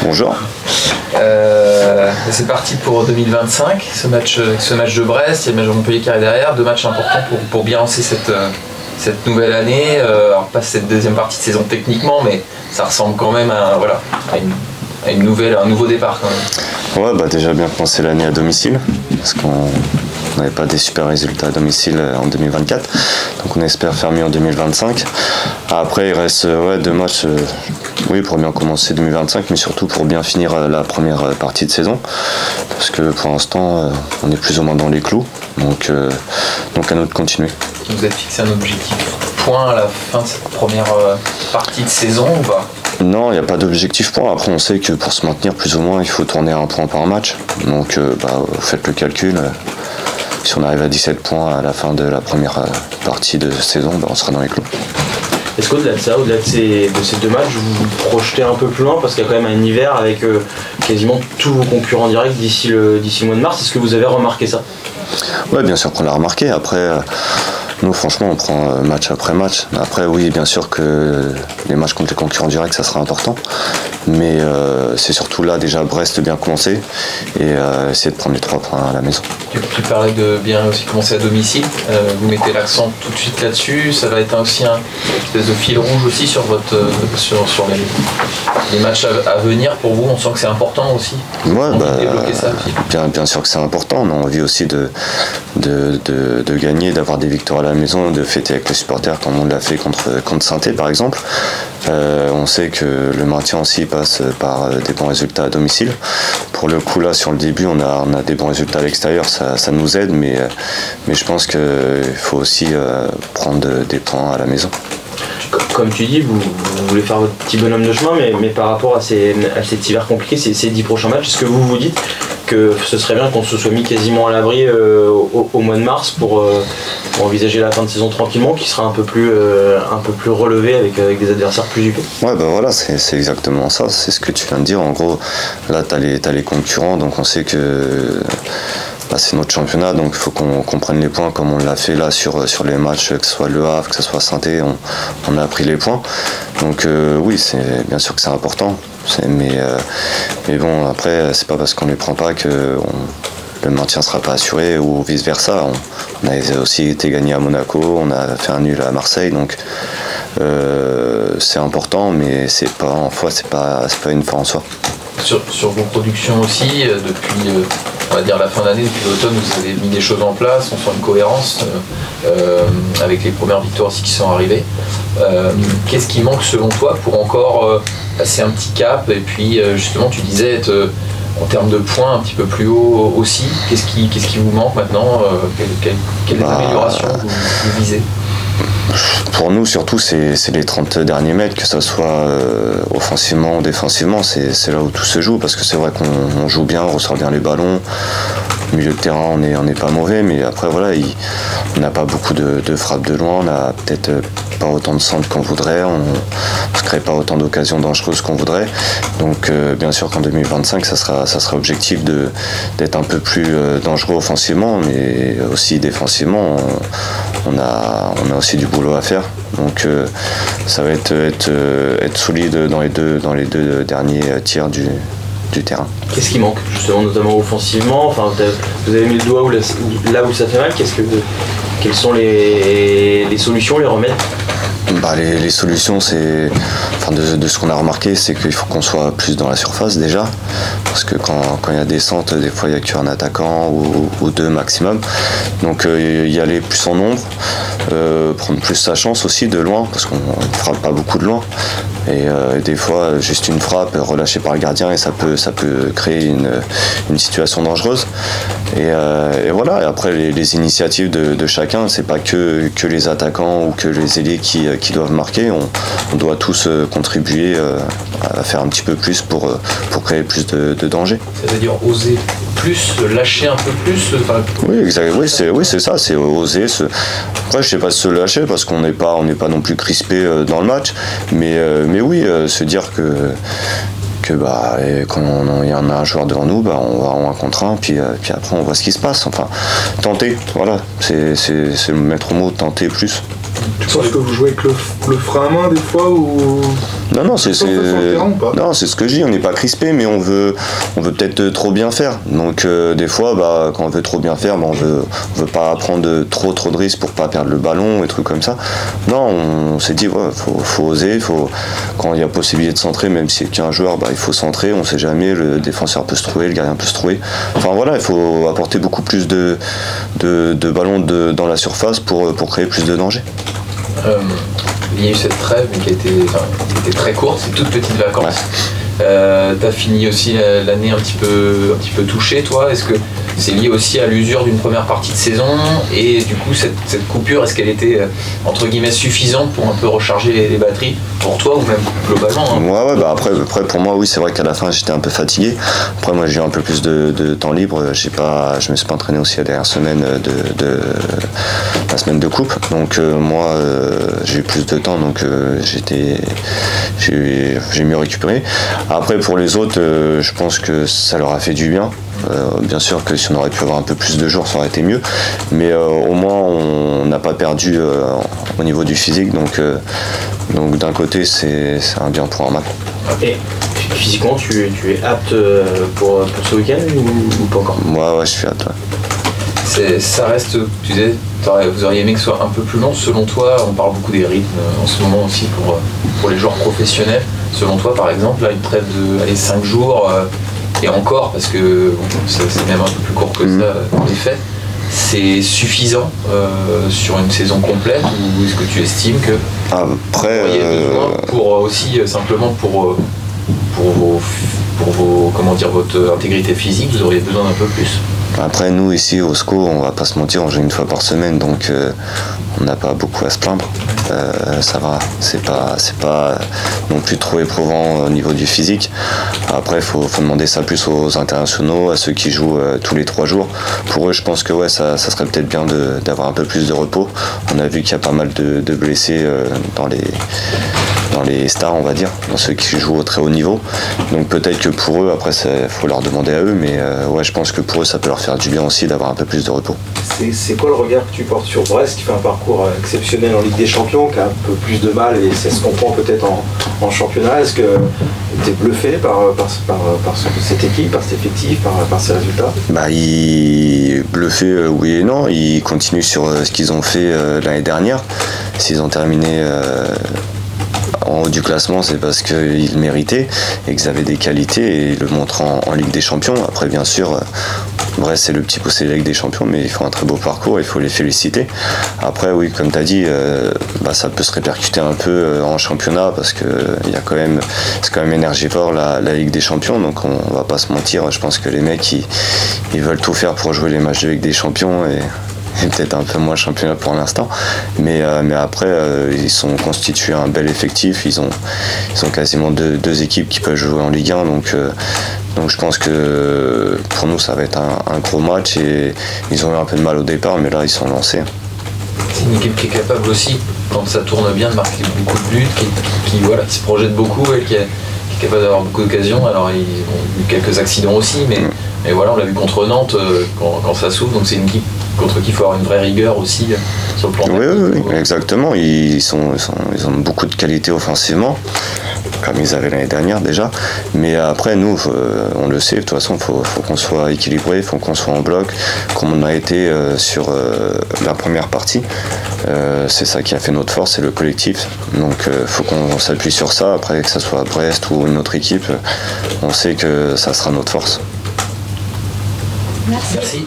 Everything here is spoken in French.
Bonjour. C'est parti pour 2025, ce match de Brest, il y a le match de Montpellier qui arrive derrière, deux matchs importants pour bien lancer cette nouvelle année. Alors pas cette deuxième partie de saison techniquement, mais ça ressemble quand même à un nouveau départ quand même. Ouais, déjà bien commencer l'année à domicile, parce qu'on n'avait pas des super résultats à domicile en 2024, donc on espère faire mieux en 2025. Après il reste deux matchs pour bien commencer 2025, mais surtout pour bien finir la première partie de saison, parce que pour l'instant on est plus ou moins dans les clous, donc à nous de continuer. Vous êtes fixé un objectif point à la fin de cette première partie de saison ou pas? Non, il n'y a pas d'objectif point. Après, on sait que pour se maintenir plus ou moins, il faut tourner un point par match. Donc, vous faites le calcul. Si on arrive à 17 points à la fin de la première partie de saison, on sera dans les clous. Est-ce qu'au-delà de ça, au-delà de ces deux matchs, vous vous projetez un peu plus loin, parce qu'il y a quand même un hiver avec quasiment tous vos concurrents directs d'ici le mois de mars. Est-ce que vous avez remarqué ça? Oui, bien sûr qu'on l'a remarqué. Après, nous, franchement, on prend match après match. Après, oui, bien sûr que les matchs contre les concurrents directs, ça sera important. Mais c'est surtout là, déjà, Brest bien commencer et essayer de prendre les 3 points à la maison. Tu parlais de bien aussi commencer à domicile. Vous mettez l'accent tout de suite là-dessus. Ça va être aussi un espèce de fil rouge aussi sur les matchs à venir pour vous. On sent que c'est important aussi. Ouais, débloquer ça aussi. Bien sûr que c'est important. On a envie aussi de gagner, d'avoir des victoires à la maison, de fêter avec les supporters comme on l'a fait contre Saint-Étienne par exemple. On sait que le maintien aussi passe par des bons résultats à domicile. Pour le coup là sur le début on a des bons résultats à l'extérieur, ça nous aide, mais je pense qu'il faut aussi prendre des points à la maison. Comme tu dis, vous voulez faire votre petit bonhomme de chemin, mais par rapport à cet hiver compliqué, ces 10 prochains matchs, est-ce que vous dites que ce serait bien qu'on se soit mis quasiment à l'abri au mois de mars pour envisager la fin de saison tranquillement, qui sera un peu plus relevé avec des adversaires plus huppés? Ouais, voilà, c'est exactement ça, c'est ce que tu viens de dire. En gros, là, t'as les concurrents, donc on sait que c'est notre championnat, donc il faut qu'on prenne les points comme on l'a fait là sur les matchs, que ce soit Le Havre, que ce soit Saint-Étienne, on a pris les points. Donc oui, c'est bien sûr que c'est important, mais bon, après, c'est pas parce qu'on les prend pas que le maintien sera pas assuré ou vice versa. On a aussi été gagné à Monaco, on a fait un nul à Marseille, donc c'est important, mais c'est pas une fin en soi. Sur vos productions aussi, depuis on va dire la fin d'année, depuis l'automne, vous avez mis des choses en place, on sent une cohérence avec les premières victoires aussi qui sont arrivées. Qu'est-ce qui manque selon toi pour encore passer un petit cap? Et puis justement tu disais être en termes de points un petit peu plus haut aussi. Qu'est-ce qui vous manque maintenant? Quelles améliorations vous visez? Pour nous, surtout, c'est les 30 derniers mètres, que ce soit offensivement ou défensivement. C'est là où tout se joue, parce que c'est vrai qu'on joue bien, on ressort bien les ballons. Au milieu de terrain, on n'est pas mauvais, mais après, voilà, on n'a pas beaucoup de frappes de loin, on n'a peut-être pas autant de centres qu'on voudrait, on ne se crée pas autant d'occasions dangereuses qu'on voudrait. Donc, bien sûr qu'en 2025, ça sera objectif d'être un peu plus dangereux offensivement, mais aussi défensivement. On a aussi du boulot à faire, donc ça va être solide dans les deux derniers tiers du terrain. Qu'est-ce qui manque justement, notamment offensivement? Enfin, vous avez mis le doigt là où ça fait mal. Quelles sont les solutions, les remèdes? Les solutions, c'est, de ce qu'on a remarqué, c'est qu'il faut qu'on soit plus dans la surface déjà, parce que quand il y a des centres, des fois il n'y a qu'un attaquant ou deux maximum, donc y aller plus en nombre, prendre plus sa chance aussi de loin, parce qu'on ne frappe pas beaucoup de loin, et des fois juste une frappe relâchée par le gardien et ça peut créer une situation dangereuse, et voilà. Et après les initiatives de chacun, c'est pas que les attaquants ou que les ailiers qui doivent marquer, on doit tous contribuer à faire un petit peu plus pour créer plus de danger. C'est-à-dire oser plus, lâcher un peu plus. Oui, exact. Oui, c'est ça, c'est oser. Après, je sais pas se lâcher parce qu'on n'est pas non plus crispé dans le match, mais oui, se dire que quand il y en a un joueur devant nous, on va en 1 contre 1, puis après on voit ce qui se passe. Enfin, tenter, voilà, c'est le maître mot, tenter plus. Tu penses que vous jouez avec le frein à main des fois ou Non, c'est ce que je dis, on n'est pas crispé, mais on veut peut-être trop bien faire. Donc des fois, quand on veut trop bien faire, on veut pas prendre trop de risques pour pas perdre le ballon et trucs comme ça. Non, on s'est dit, faut oser, quand il y a possibilité de centrer, même si c'est qu'un joueur, il faut centrer, on sait jamais, le défenseur peut se trouver, le gardien peut se trouver. Enfin voilà, il faut apporter beaucoup plus de ballons dans la surface pour créer plus de danger. Il y a eu cette trêve qui était très courte, c'est toutes petites vacances. Ouais. Tu as fini aussi l'année un petit peu touché, toi. Est-ce que c'est lié aussi à l'usure d'une première partie de saison? Et du coup, cette coupure, est-ce qu'elle était entre guillemets suffisante pour un peu recharger les batteries pour toi ou même globalement, hein? Ouais, après pour moi, oui, c'est vrai qu'à la fin j'étais un peu fatigué. Après, moi j'ai eu un peu plus de temps libre. Je me suis pas entraîné aussi la dernière semaine de la semaine de coupe. Donc moi j'ai eu plus de temps, donc j'ai mieux récupéré. Après pour les autres, je pense que ça leur a fait du bien. Bien sûr que si on aurait pu avoir un peu plus de jours, ça aurait été mieux, mais au moins on n'a pas perdu au niveau du physique, donc d'un côté c'est un bien pour un match. Et physiquement tu es apte pour ce week-end ou pas encore? Ouais, je suis apte. Ouais. Ça reste, tu disais, vous auriez aimé que ce soit un peu plus long. Selon toi, on parle beaucoup des rythmes en ce moment aussi pour les joueurs professionnels. Selon toi, par exemple, là, une trêve de 5 jours, et encore, parce que c'est même un peu plus court que ça, en effet, c'est suffisant sur une saison complète, ou est-ce que tu estimes que après, vous auriez besoin pour aussi simplement pour votre intégrité physique, vous auriez besoin d'un peu plus? Après, nous ici au SCO, on va pas se mentir, on joue une fois par semaine, donc on n'a pas beaucoup à se plaindre. Ça va, c'est pas non plus trop éprouvant au niveau du physique. Après, il faut demander ça plus aux internationaux, à ceux qui jouent tous les 3 jours. Pour eux, je pense que ça serait peut-être bien d'avoir un peu plus de repos. On a vu qu'il y a pas mal de blessés dans les stars, on va dire, dans ceux qui jouent au très haut niveau. Donc peut-être que pour eux, après, il faut leur demander à eux, mais je pense que pour eux, ça peut leur faire du bien aussi d'avoir un peu plus de repos. C'est quoi le regard que tu portes sur Brest, qui fait un parcours exceptionnel en Ligue des Champions, qui a un peu plus de mal, et ça se comprend peut-être en championnat? Est-ce que tu es bluffé par cette équipe, par cet effectif, par ces résultats? Bluffé, oui et non. Ils continuent sur ce qu'ils ont fait l'année dernière. S'ils ont terminé en haut du classement, c'est parce qu'ils méritaient et qu'ils avaient des qualités, et ils le montrent en Ligue des Champions. Après, bien sûr, Brest, c'est le petit poussé de la Ligue des Champions, mais ils font un très beau parcours, il faut les féliciter. Après, oui, comme tu as dit, ça peut se répercuter un peu en championnat, parce que c'est quand même énergivore la Ligue des Champions, donc on va pas se mentir. Je pense que les mecs, ils veulent tout faire pour jouer les matchs de Ligue des Champions, et peut-être un peu moins championnat pour l'instant, mais après ils ont constitué un bel effectif. Ils ont quasiment deux équipes qui peuvent jouer en Ligue 1, donc je pense que pour nous ça va être un gros match, et ils ont eu un peu de mal au départ, mais là ils sont lancés. C'est une équipe qui est capable aussi, quand ça tourne bien, de marquer beaucoup de buts, qui se projette beaucoup et qui est capable d'avoir beaucoup d'occasions. Alors ils ont eu quelques accidents aussi, mais voilà, on l'a vu contre Nantes quand ça s'ouvre, donc c'est une équipe contre qui il faut avoir une vraie rigueur aussi sur le plan technique. Oui, exactement. Ils ont beaucoup de qualité offensivement, comme ils avaient l'année dernière déjà. Mais après, nous, on le sait, de toute façon, il faut qu'on soit équilibré, il faut qu'on soit en bloc, comme on a été sur la première partie. C'est ça qui a fait notre force, c'est le collectif. Donc il faut qu'on s'appuie sur ça. Après, que ce soit Brest ou une autre équipe, on sait que ça sera notre force. Merci.